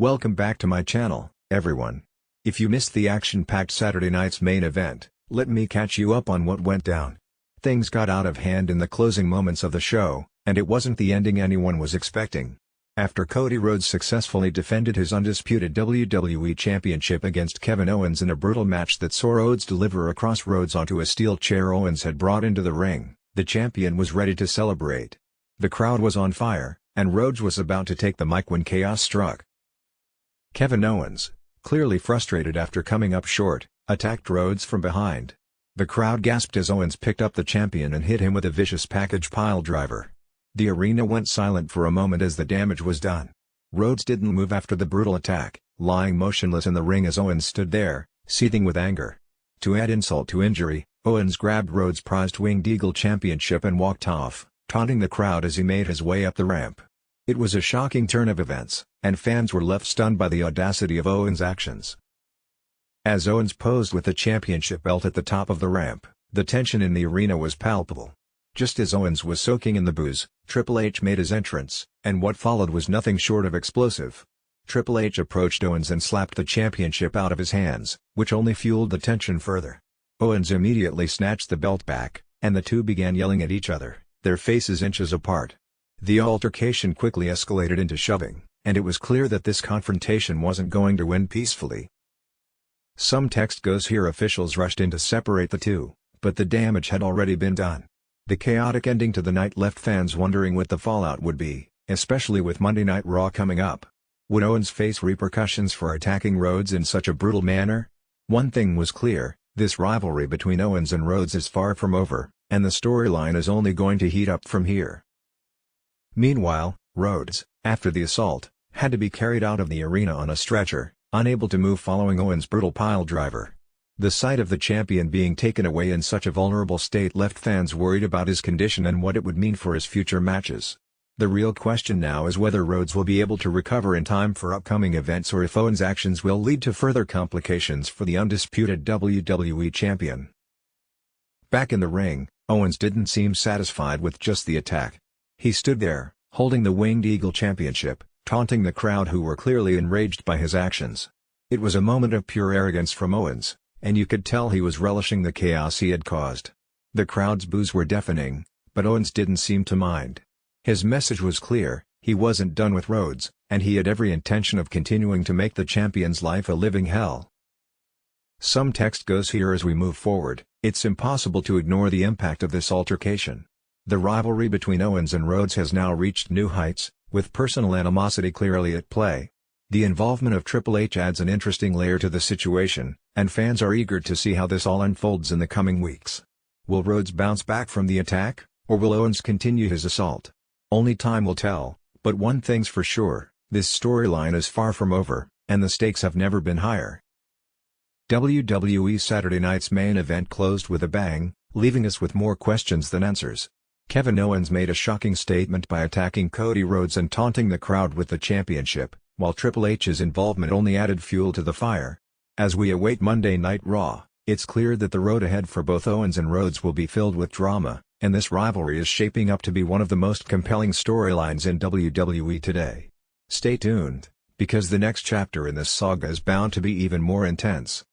Welcome back to my channel, everyone. If you missed the action-packed Saturday night's main event, let me catch you up on what went down. Things got out of hand in the closing moments of the show, and it wasn't the ending anyone was expecting. After Cody Rhodes successfully defended his undisputed WWE Championship against Kevin Owens in a brutal match that saw Rhodes deliver across Rhodes onto a steel chair Owens had brought into the ring, the champion was ready to celebrate. The crowd was on fire, and Rhodes was about to take the mic when chaos struck. Kevin Owens, clearly frustrated after coming up short, attacked Rhodes from behind. The crowd gasped as Owens picked up the champion and hit him with a vicious package piledriver. The arena went silent for a moment as the damage was done. Rhodes didn't move after the brutal attack, lying motionless in the ring as Owens stood there, seething with anger. To add insult to injury, Owens grabbed Rhodes' prized Winged Eagle Championship and walked off, taunting the crowd as he made his way up the ramp. It was a shocking turn of events, and fans were left stunned by the audacity of Owens' actions. As Owens posed with the championship belt at the top of the ramp, the tension in the arena was palpable. Just as Owens was soaking in the booze, Triple H made his entrance, and what followed was nothing short of explosive. Triple H approached Owens and slapped the championship out of his hands, which only fueled the tension further. Owens immediately snatched the belt back, and the two began yelling at each other, their faces inches apart. The altercation quickly escalated into shoving, and it was clear that this confrontation wasn't going to end peacefully. Some text goes here officials rushed in to separate the two, but the damage had already been done. The chaotic ending to the night left fans wondering what the fallout would be, especially with Monday Night Raw coming up. Would Owens face repercussions for attacking Rhodes in such a brutal manner? One thing was clear, this rivalry between Owens and Rhodes is far from over, and the storyline is only going to heat up from here. Meanwhile, Rhodes, after the assault, had to be carried out of the arena on a stretcher, unable to move following Owens' brutal piledriver. The sight of the champion being taken away in such a vulnerable state left fans worried about his condition and what it would mean for his future matches. The real question now is whether Rhodes will be able to recover in time for upcoming events or if Owens' actions will lead to further complications for the undisputed WWE champion. Back in the ring, Owens didn't seem satisfied with just the attack. He stood there, holding the Winged Eagle Championship, taunting the crowd who were clearly enraged by his actions. It was a moment of pure arrogance from Owens, and you could tell he was relishing the chaos he had caused. The crowd's boos were deafening, but Owens didn't seem to mind. His message was clear, he wasn't done with Rhodes, and he had every intention of continuing to make the champion's life a living hell. Some text goes here as we move forward, it's impossible to ignore the impact of this altercation. The rivalry between Owens and Rhodes has now reached new heights, with personal animosity clearly at play. The involvement of Triple H adds an interesting layer to the situation, and fans are eager to see how this all unfolds in the coming weeks. Will Rhodes bounce back from the attack, or will Owens continue his assault? Only time will tell, but one thing's for sure, this storyline is far from over, and the stakes have never been higher. WWE Saturday night's main event closed with a bang, leaving us with more questions than answers. Kevin Owens made a shocking statement by attacking Cody Rhodes and taunting the crowd with the championship, while Triple H's involvement only added fuel to the fire. As we await Monday Night Raw, it's clear that the road ahead for both Owens and Rhodes will be filled with drama, and this rivalry is shaping up to be one of the most compelling storylines in WWE today. Stay tuned, because the next chapter in this saga is bound to be even more intense.